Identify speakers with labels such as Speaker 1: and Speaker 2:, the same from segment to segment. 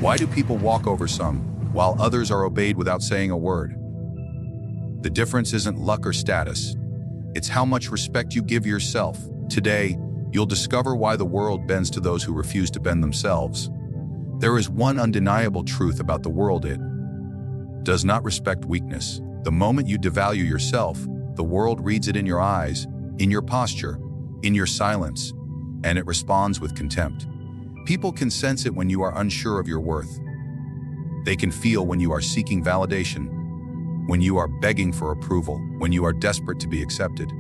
Speaker 1: Why do people walk over some, while others are obeyed without saying a word? The difference isn't luck or status. It's how much respect you give yourself. Today, you'll discover why the world bends to those who refuse to bend themselves. There is one undeniable truth about the world: it does not respect weakness. The moment you devalue yourself, the world reads it in your eyes, in your posture, in your silence, and it responds with contempt. People can sense it when you are unsure of your worth. They can feel when you are seeking validation, when you are begging for approval, when you are desperate to be accepted.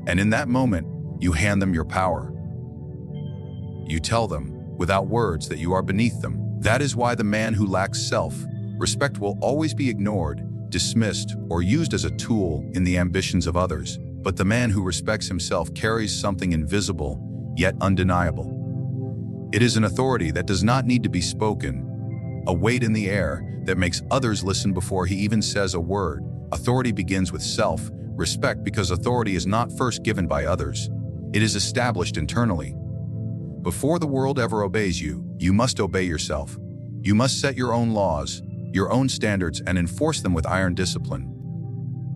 Speaker 1: And in that moment, you hand them your power. You tell them, without words, that you are beneath them. That is why the man who lacks self-respect will always be ignored, dismissed, or used as a tool in the ambitions of others. But the man who respects himself carries something invisible, yet undeniable. It is an authority that does not need to be spoken, a weight in the air that makes others listen before he even says a word. Authority begins with self-respect because authority is not first given by others. It is established internally. Before the world ever obeys you, you must obey yourself. You must set your own laws, your own standards, and enforce them with iron discipline.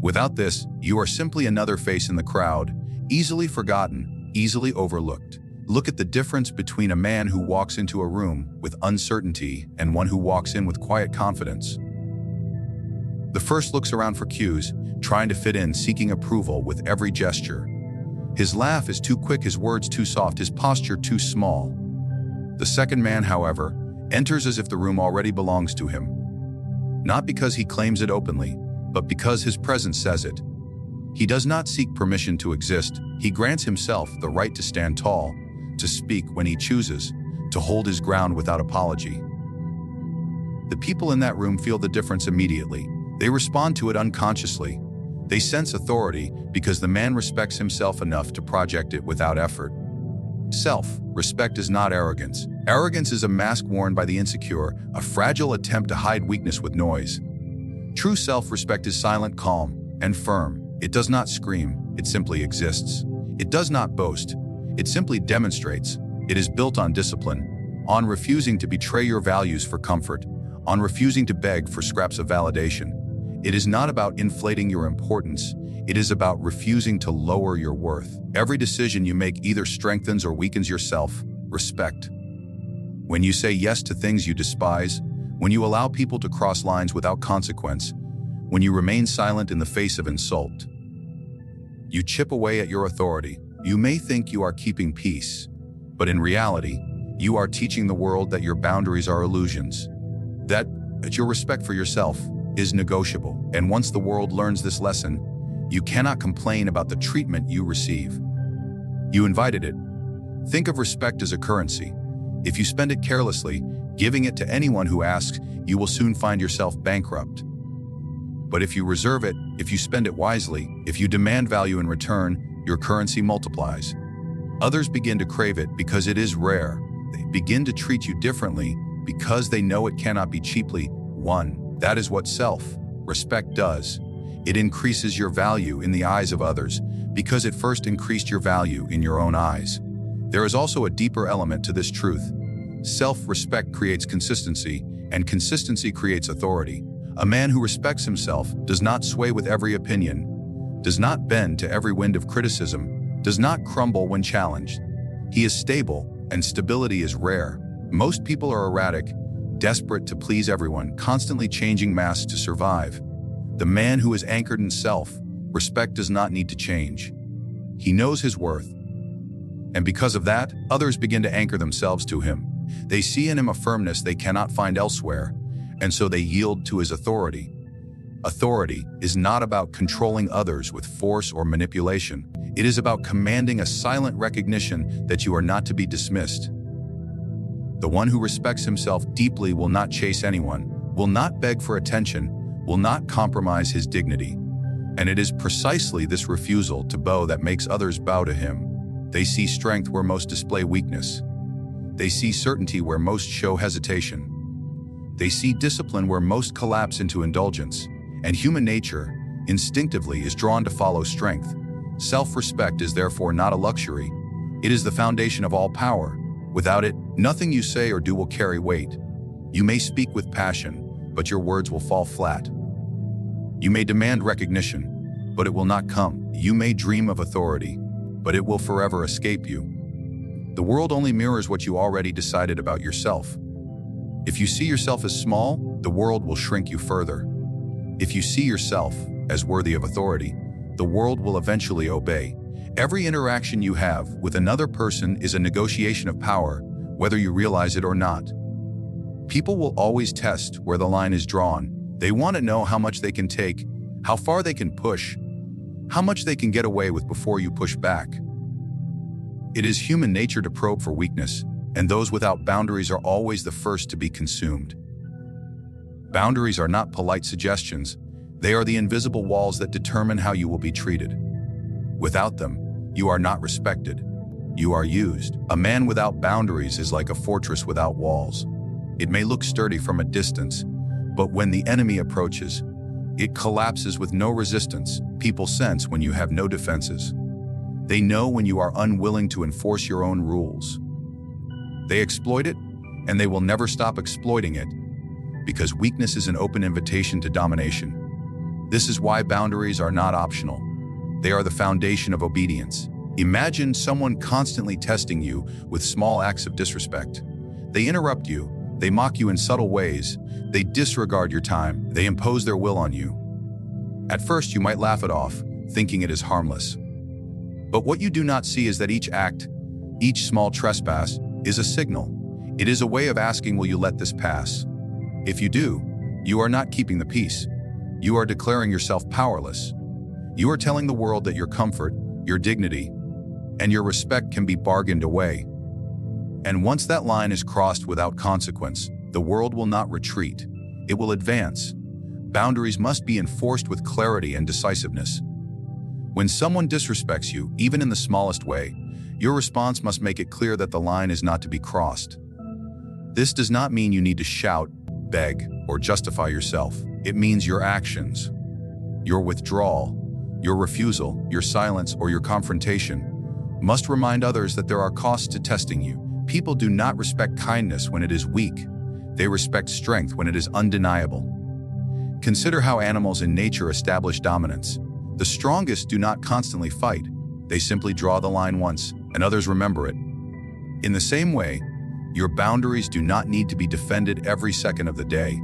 Speaker 1: Without this, you are simply another face in the crowd, easily forgotten, easily overlooked. Look at the difference between a man who walks into a room with uncertainty and one who walks in with quiet confidence. The first looks around for cues, trying to fit in, seeking approval with every gesture. His laugh is too quick, his words too soft, his posture too small. The second man, however, enters as if the room already belongs to him. Not because he claims it openly, but because his presence says it. He does not seek permission to exist. He grants himself the right to stand tall, to speak when he chooses, to hold his ground without apology. The people in that room feel the difference immediately. They respond to it unconsciously. They sense authority because the man respects himself enough to project it without effort. Self-respect is not arrogance. Arrogance is a mask worn by the insecure, a fragile attempt to hide weakness with noise. True self-respect is silent, calm, and firm. It does not scream, it simply exists. It does not boast, it simply demonstrates. It is built on discipline, on refusing to betray your values for comfort, on refusing to beg for scraps of validation. It is not about inflating your importance, it is about refusing to lower your worth. Every decision you make either strengthens or weakens your self-respect. When you say yes to things you despise, when you allow people to cross lines without consequence, when you remain silent in the face of insult, you chip away at your authority. You may think you are keeping peace, but in reality, you are teaching the world that your boundaries are illusions, that your respect for yourself is negotiable. And once the world learns this lesson, you cannot complain about the treatment you receive. You invited it. Think of respect as a currency. If you spend it carelessly, giving it to anyone who asks, you will soon find yourself bankrupt. But if you reserve it, if you spend it wisely, if you demand value in return, your currency multiplies. Others begin to crave it because it is rare. They begin to treat you differently because they know it cannot be cheaply won. That is what self-respect does. It increases your value in the eyes of others because it first increased your value in your own eyes. There is also a deeper element to this truth. Self-respect creates consistency, and consistency creates authority. A man who respects himself does not sway with every opinion, does not bend to every wind of criticism, does not crumble when challenged. He is stable, and stability is rare. Most people are erratic, desperate to please everyone, constantly changing masks to survive. The man who is anchored in self-respect does not need to change. He knows his worth. And because of that, others begin to anchor themselves to him. They see in him a firmness they cannot find elsewhere, and so they yield to his authority. Authority is not about controlling others with force or manipulation. It is about commanding a silent recognition that you are not to be dismissed. The one who respects himself deeply will not chase anyone, will not beg for attention, will not compromise his dignity. And it is precisely this refusal to bow that makes others bow to him. They see strength where most display weakness. They see certainty where most show hesitation. They see discipline where most collapse into indulgence. And human nature, instinctively, is drawn to follow strength. Self-respect is therefore not a luxury. It is the foundation of all power. Without it, nothing you say or do will carry weight. You may speak with passion, but your words will fall flat. You may demand recognition, but it will not come. You may dream of authority, but it will forever escape you. The world only mirrors what you already decided about yourself. If you see yourself as small, the world will shrink you further. If you see yourself as worthy of authority, the world will eventually obey. Every interaction you have with another person is a negotiation of power, whether you realize it or not. People will always test where the line is drawn. They want to know how much they can take, how far they can push, how much they can get away with before you push back. It is human nature to probe for weakness, and those without boundaries are always the first to be consumed. Boundaries are not polite suggestions. They are the invisible walls that determine how you will be treated. Without them, you are not respected. You are used. A man without boundaries is like a fortress without walls. It may look sturdy from a distance, but when the enemy approaches, it collapses with no resistance. People sense when you have no defenses. They know when you are unwilling to enforce your own rules. They exploit it, and they will never stop exploiting it, because weakness is an open invitation to domination. This is why boundaries are not optional. They are the foundation of obedience. Imagine someone constantly testing you with small acts of disrespect. They interrupt you, they mock you in subtle ways, they disregard your time, they impose their will on you. At first, you might laugh it off, thinking it is harmless. But what you do not see is that each act, each small trespass, is a signal. It is a way of asking, will you let this pass? If you do, you are not keeping the peace. You are declaring yourself powerless. You are telling the world that your comfort, your dignity, and your respect can be bargained away. And once that line is crossed without consequence, the world will not retreat. It will advance. Boundaries must be enforced with clarity and decisiveness. When someone disrespects you, even in the smallest way, your response must make it clear that the line is not to be crossed. This does not mean you need to shout, beg, or justify yourself. It means your actions, your withdrawal, your refusal, your silence, or your confrontation must remind others that there are costs to testing you. People do not respect kindness when it is weak. They respect strength when it is undeniable. Consider how animals in nature establish dominance. The strongest do not constantly fight. They simply draw the line once, and others remember it. In the same way, your boundaries do not need to be defended every second of the day.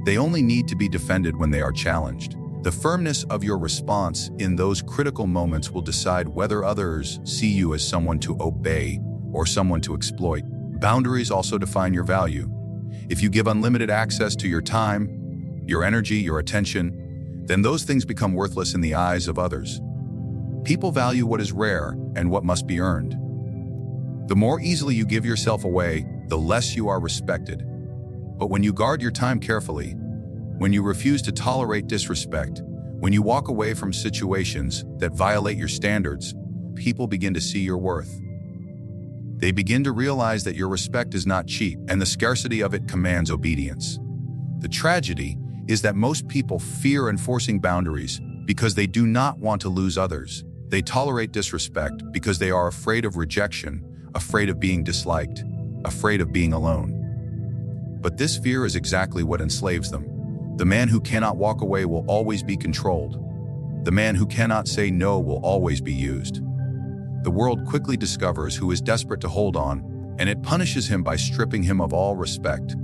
Speaker 1: They only need to be defended when they are challenged. The firmness of your response in those critical moments will decide whether others see you as someone to obey or someone to exploit. Boundaries also define your value. If you give unlimited access to your time, your energy, your attention, then those things become worthless in the eyes of others. People value what is rare and what must be earned. The more easily you give yourself away, the less you are respected. But when you guard your time carefully, when you refuse to tolerate disrespect, when you walk away from situations that violate your standards, people begin to see your worth. They begin to realize that your respect is not cheap, and the scarcity of it commands obedience. The tragedy is that most people fear enforcing boundaries because they do not want to lose others. They tolerate disrespect because they are afraid of rejection, afraid of being disliked, afraid of being alone. But this fear is exactly what enslaves them. The man who cannot walk away will always be controlled. The man who cannot say no will always be used. The world quickly discovers who is desperate to hold on, and it punishes him by stripping him of all respect.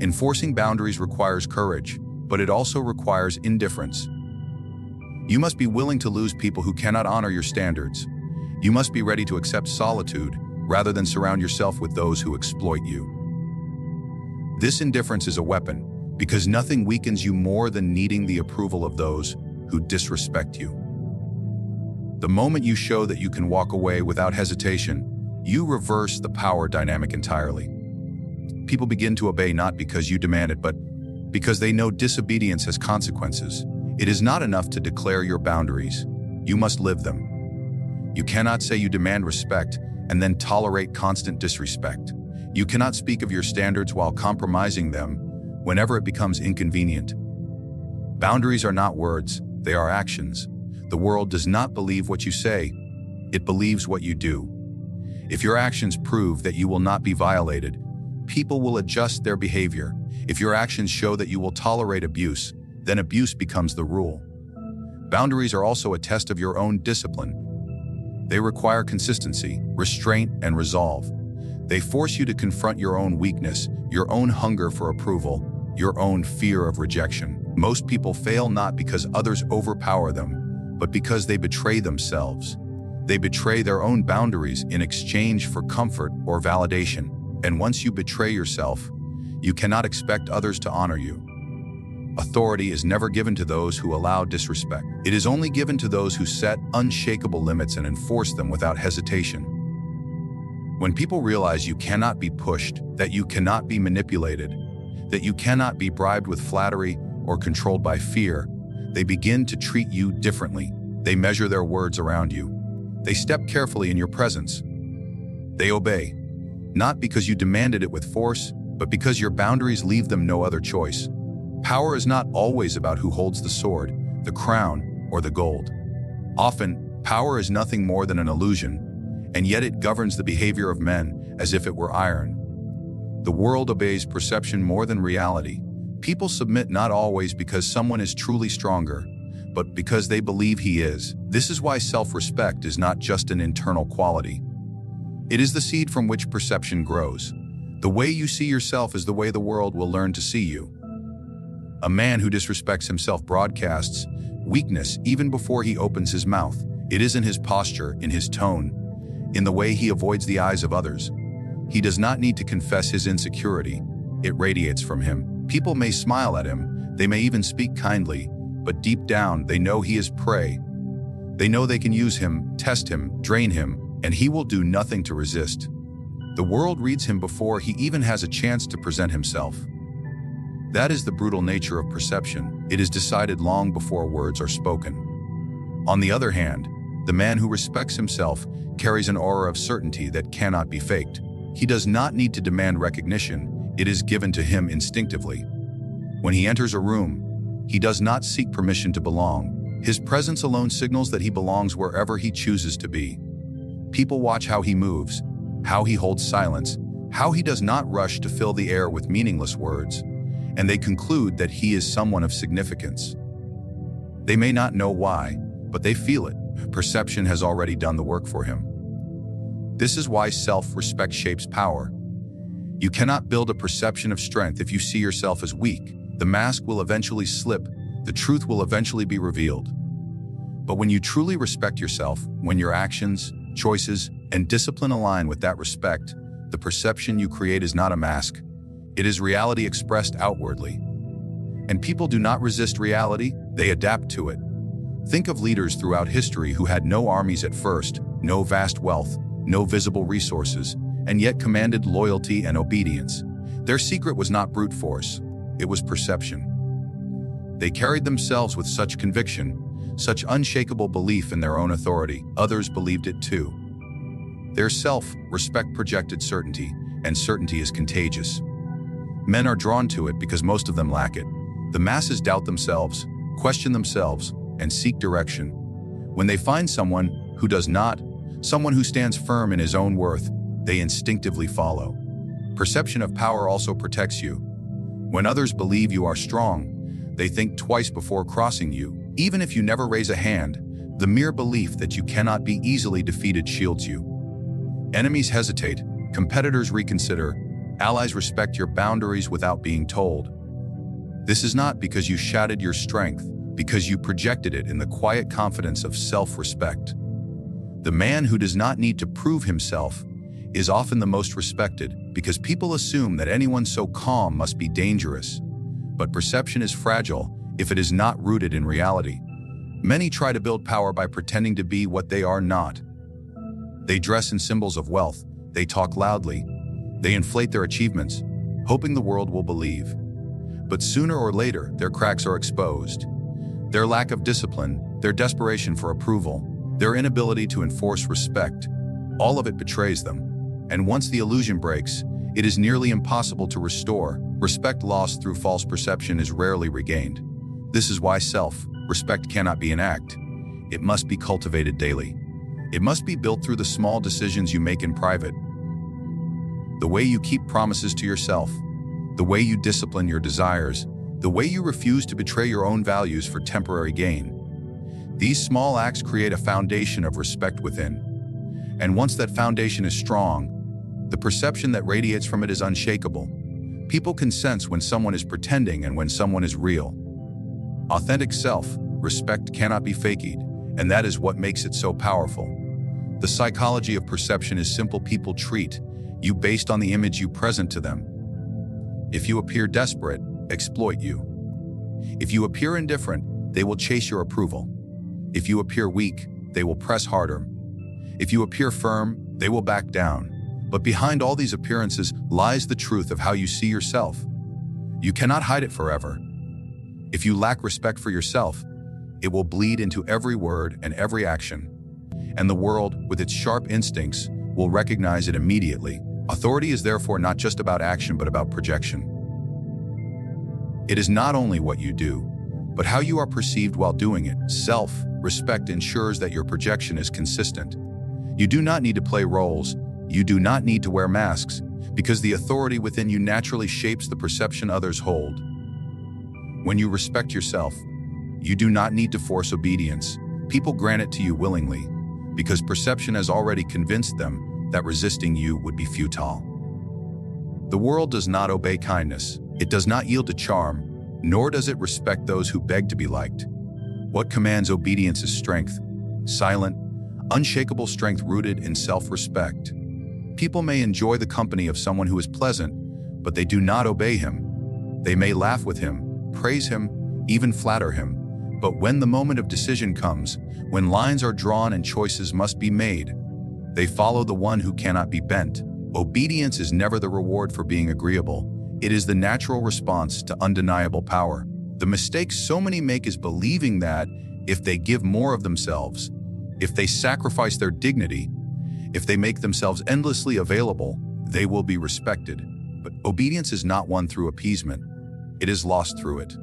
Speaker 1: Enforcing boundaries requires courage, but it also requires indifference. You must be willing to lose people who cannot honor your standards. You must be ready to accept solitude rather than surround yourself with those who exploit you. This indifference is a weapon, because nothing weakens you more than needing the approval of those who disrespect you. The moment you show that you can walk away without hesitation, you reverse the power dynamic entirely. People begin to obey not because you demand it, but because they know disobedience has consequences. It is not enough to declare your boundaries. You must live them. You cannot say you demand respect and then tolerate constant disrespect. You cannot speak of your standards while compromising them whenever it becomes inconvenient. Boundaries are not words, they are actions. The world does not believe what you say, it believes what you do. If your actions prove that you will not be violated, people will adjust their behavior. If your actions show that you will tolerate abuse, then abuse becomes the rule. Boundaries are also a test of your own discipline. They require consistency, restraint, and resolve. They force you to confront your own weakness, your own hunger for approval, your own fear of rejection. Most people fail not because others overpower them, but because they betray themselves. They betray their own boundaries in exchange for comfort or validation. And once you betray yourself, you cannot expect others to honor you. Authority is never given to those who allow disrespect. It is only given to those who set unshakable limits and enforce them without hesitation. When people realize you cannot be pushed, that you cannot be manipulated, that you cannot be bribed with flattery or controlled by fear, they begin to treat you differently. They measure their words around you. They step carefully in your presence. They obey, not because you demanded it with force, but because your boundaries leave them no other choice. Power is not always about who holds the sword, the crown, or the gold. Often, power is nothing more than an illusion, and yet it governs the behavior of men as if it were iron. The world obeys perception more than reality. People submit not always because someone is truly stronger, but because they believe he is. This is why self-respect is not just an internal quality. It is the seed from which perception grows. The way you see yourself is the way the world will learn to see you. A man who disrespects himself broadcasts weakness even before he opens his mouth. It is in his posture, in his tone, in the way he avoids the eyes of others. He does not need to confess his insecurity. It radiates from him. People may smile at him, they may even speak kindly, but deep down they know he is prey. They know they can use him, test him, drain him, and he will do nothing to resist. The world reads him before he even has a chance to present himself. That is the brutal nature of perception. It is decided long before words are spoken. On the other hand, the man who respects himself carries an aura of certainty that cannot be faked. He does not need to demand recognition. It is given to him instinctively. When he enters a room, he does not seek permission to belong. His presence alone signals that he belongs wherever he chooses to be. People watch how he moves, how he holds silence, how he does not rush to fill the air with meaningless words, and they conclude that he is someone of significance. They may not know why, but they feel it. Perception has already done the work for him. This is why self-respect shapes power. You cannot build a perception of strength if you see yourself as weak. The mask will eventually slip, the truth will eventually be revealed. But when you truly respect yourself, when your actions, choices, and discipline align with that respect, the perception you create is not a mask. It is reality expressed outwardly. And people do not resist reality, they adapt to it. Think of leaders throughout history who had no armies at first, no vast wealth, no visible resources, and yet commanded loyalty and obedience. Their secret was not brute force, it was perception. They carried themselves with such conviction, such unshakable belief in their own authority, others believed it too. Their self-respect projected certainty, and certainty is contagious. Men are drawn to it because most of them lack it. The masses doubt themselves, question themselves, and seek direction. When they find someone who does not, someone who stands firm in his own worth, they instinctively follow. Perception of power also protects you. When others believe you are strong, they think twice before crossing you. Even if you never raise a hand, the mere belief that you cannot be easily defeated shields you. Enemies hesitate, competitors reconsider, allies respect your boundaries without being told. This is not because you shouted your strength, because you projected it in the quiet confidence of self-respect. The man who does not need to prove himself is often the most respected because people assume that anyone so calm must be dangerous. But perception is fragile if it is not rooted in reality. Many try to build power by pretending to be what they are not. They dress in symbols of wealth, they talk loudly, they inflate their achievements, hoping the world will believe. But sooner or later, their cracks are exposed. Their lack of discipline, their desperation for approval, their inability to enforce respect, all of it betrays them. And once the illusion breaks, it is nearly impossible to restore. Respect lost through false perception is rarely regained. This is why self-respect cannot be an act. It must be cultivated daily. It must be built through the small decisions you make in private. the way you keep promises to yourself, the way you discipline your desires, the way you refuse to betray your own values for temporary gain. These small acts create a foundation of respect within. And once that foundation is strong, the perception that radiates from it is unshakable. People can sense when someone is pretending and when someone is real. Authentic self-respect cannot be faked, and that is what makes it so powerful. The psychology of perception is simple. People treat you based on the image you present to them. If you appear desperate, exploit you. If you appear indifferent, they will chase your approval. If you appear weak, they will press harder. If you appear firm, they will back down. But behind all these appearances lies the truth of how you see yourself. You cannot hide it forever. If you lack respect for yourself, it will bleed into every word and every action. And the world, with its sharp instincts, will recognize it immediately. Authority is therefore not just about action, but about projection. It is not only what you do, but how you are perceived while doing it. Self-respect ensures that your projection is consistent. You do not need to play roles. You do not need to wear masks, because the authority within you naturally shapes the perception others hold. When you respect yourself, you do not need to force obedience. People grant it to you willingly, because perception has already convinced them that resisting you would be futile. The world does not obey kindness. It does not yield to charm, nor does it respect those who beg to be liked. What commands obedience is strength, silent, unshakable strength rooted in self-respect. People may enjoy the company of someone who is pleasant, but they do not obey him. They may laugh with him, praise him, even flatter him. But when the moment of decision comes, when lines are drawn and choices must be made, they follow the one who cannot be bent. Obedience is never the reward for being agreeable. It is the natural response to undeniable power. The mistake so many make is believing that if they give more of themselves, if they sacrifice their dignity, if they make themselves endlessly available, they will be respected. But obedience is not won through appeasement. It is lost through it.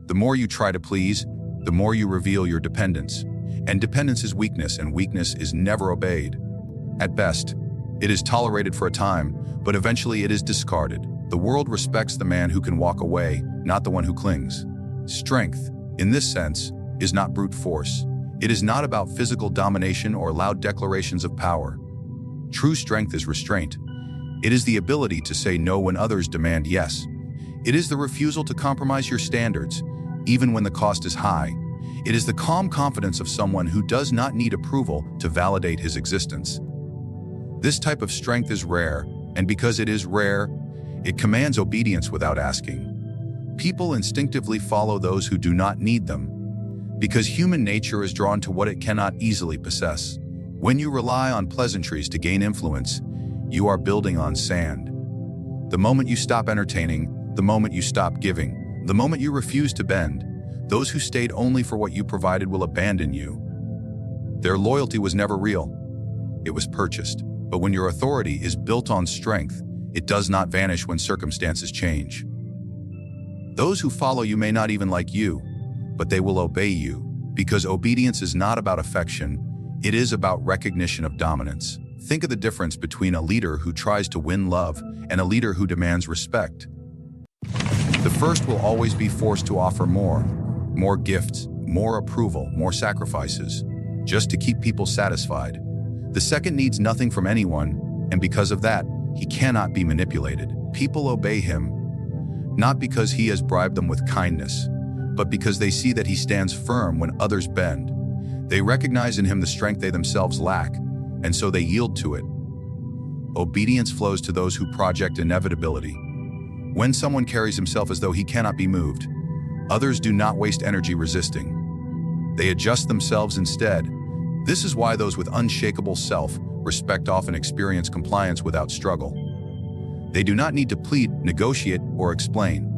Speaker 1: The more you try to please, the more you reveal your dependence. And dependence is weakness, and weakness is never obeyed. At best, it is tolerated for a time, but eventually it is discarded. The world respects the man who can walk away, not the one who clings. Strength, in this sense, is not brute force. It is not about physical domination or loud declarations of power. True strength is restraint. It is the ability to say no when others demand yes. It is the refusal to compromise your standards, even when the cost is high. It is the calm confidence of someone who does not need approval to validate his existence. This type of strength is rare, and because it is rare, it commands obedience without asking. People instinctively follow those who do not need them, because human nature is drawn to what it cannot easily possess. When you rely on pleasantries to gain influence, you are building on sand. The moment you stop entertaining, the moment you stop giving, the moment you refuse to bend, those who stayed only for what you provided will abandon you. Their loyalty was never real. It was purchased. But when your authority is built on strength, it does not vanish when circumstances change. Those who follow you may not even like you, but they will obey you, because obedience is not about affection, it is about recognition of dominance. Think of the difference between a leader who tries to win love and a leader who demands respect. The first will always be forced to offer more gifts, more approval, more sacrifices, just to keep people satisfied. The second needs nothing from anyone, and because of that, he cannot be manipulated. People obey him, not because he has bribed them with kindness, but because they see that he stands firm when others bend. They recognize in him the strength they themselves lack, and so they yield to it. Obedience flows to those who project inevitability. When someone carries himself as though he cannot be moved, others do not waste energy resisting. They adjust themselves instead. This is why those with unshakable self-respect often experience compliance without struggle. They do not need to plead, negotiate, or explain.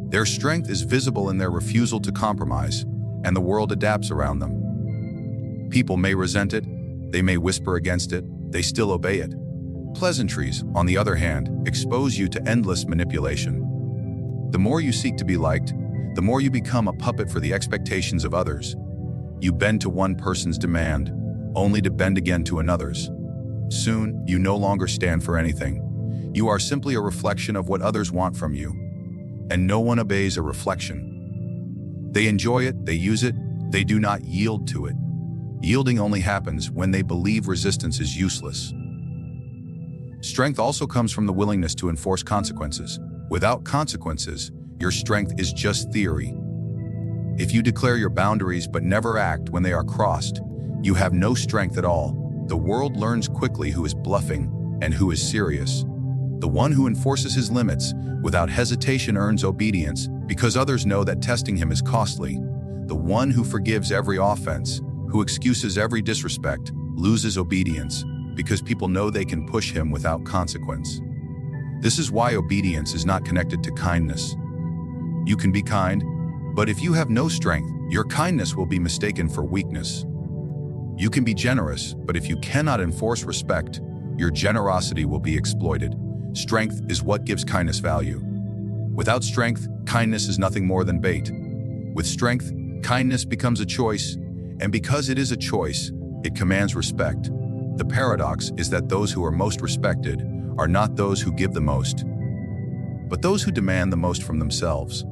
Speaker 1: Their strength is visible in their refusal to compromise, and the world adapts around them. People may resent it, they may whisper against it, they still obey it. Pleasantries, on the other hand, expose you to endless manipulation. The more you seek to be liked, the more you become a puppet for the expectations of others. You bend to one person's demand, only to bend again to another's. Soon, you no longer stand for anything. You are simply a reflection of what others want from you. And no one obeys a reflection. They enjoy it, they use it, they do not yield to it. Yielding only happens when they believe resistance is useless. Strength also comes from the willingness to enforce consequences. Without consequences, your strength is just theory. If you declare your boundaries but never act when they are crossed, you have no strength at all. The world learns quickly who is bluffing and who is serious. The one who enforces his limits without hesitation earns obedience because others know that testing him is costly. The one who forgives every offense, who excuses every disrespect, loses obedience because people know they can push him without consequence. This is why obedience is not connected to kindness. You can be kind, but if you have no strength, your kindness will be mistaken for weakness. You can be generous, but if you cannot enforce respect, your generosity will be exploited. Strength is what gives kindness value. Without strength, kindness is nothing more than bait. With strength, kindness becomes a choice, and because it is a choice, it commands respect. The paradox is that those who are most respected are not those who give the most, but those who demand the most from themselves.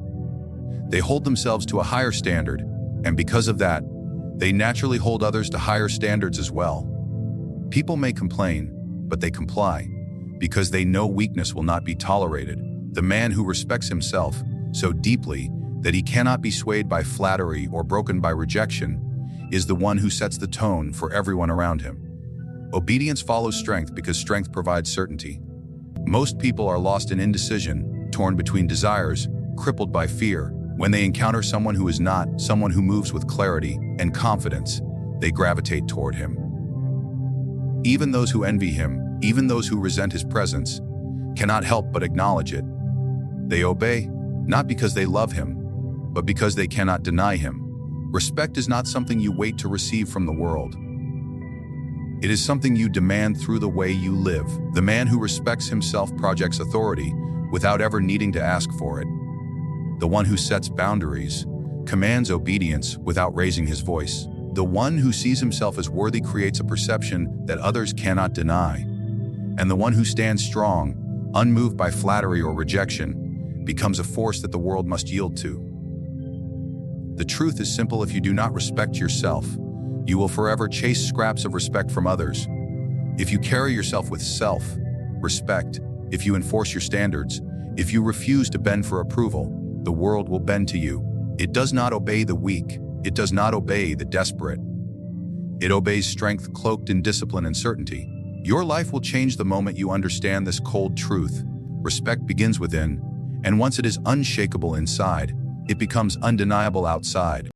Speaker 1: They hold themselves to a higher standard, and because of that, they naturally hold others to higher standards as well. People may complain, but they comply, because they know weakness will not be tolerated. The man who respects himself so deeply that he cannot be swayed by flattery or broken by rejection is the one who sets the tone for everyone around him. Obedience follows strength because strength provides certainty. Most people are lost in indecision, torn between desires, crippled by fear. When they encounter someone who is not, someone who moves with clarity and confidence, they gravitate toward him. Even those who envy him, even those who resent his presence, cannot help but acknowledge it. They obey, not because they love him, but because they cannot deny him. Respect is not something you wait to receive from the world. It is something you demand through the way you live. The man who respects himself projects authority without ever needing to ask for it. The one who sets boundaries commands obedience without raising his voice. The one who sees himself as worthy creates a perception that others cannot deny. And the one who stands strong, unmoved by flattery or rejection, becomes a force that the world must yield to. The truth is simple: if you do not respect yourself, you will forever chase scraps of respect from others. If you carry yourself with self-respect, if you enforce your standards, if you refuse to bend for approval, the world will bend to you. It does not obey the weak. It does not obey the desperate. It obeys strength cloaked in discipline and certainty. Your life will change the moment you understand this cold truth. Respect begins within, and once it is unshakable inside, it becomes undeniable outside.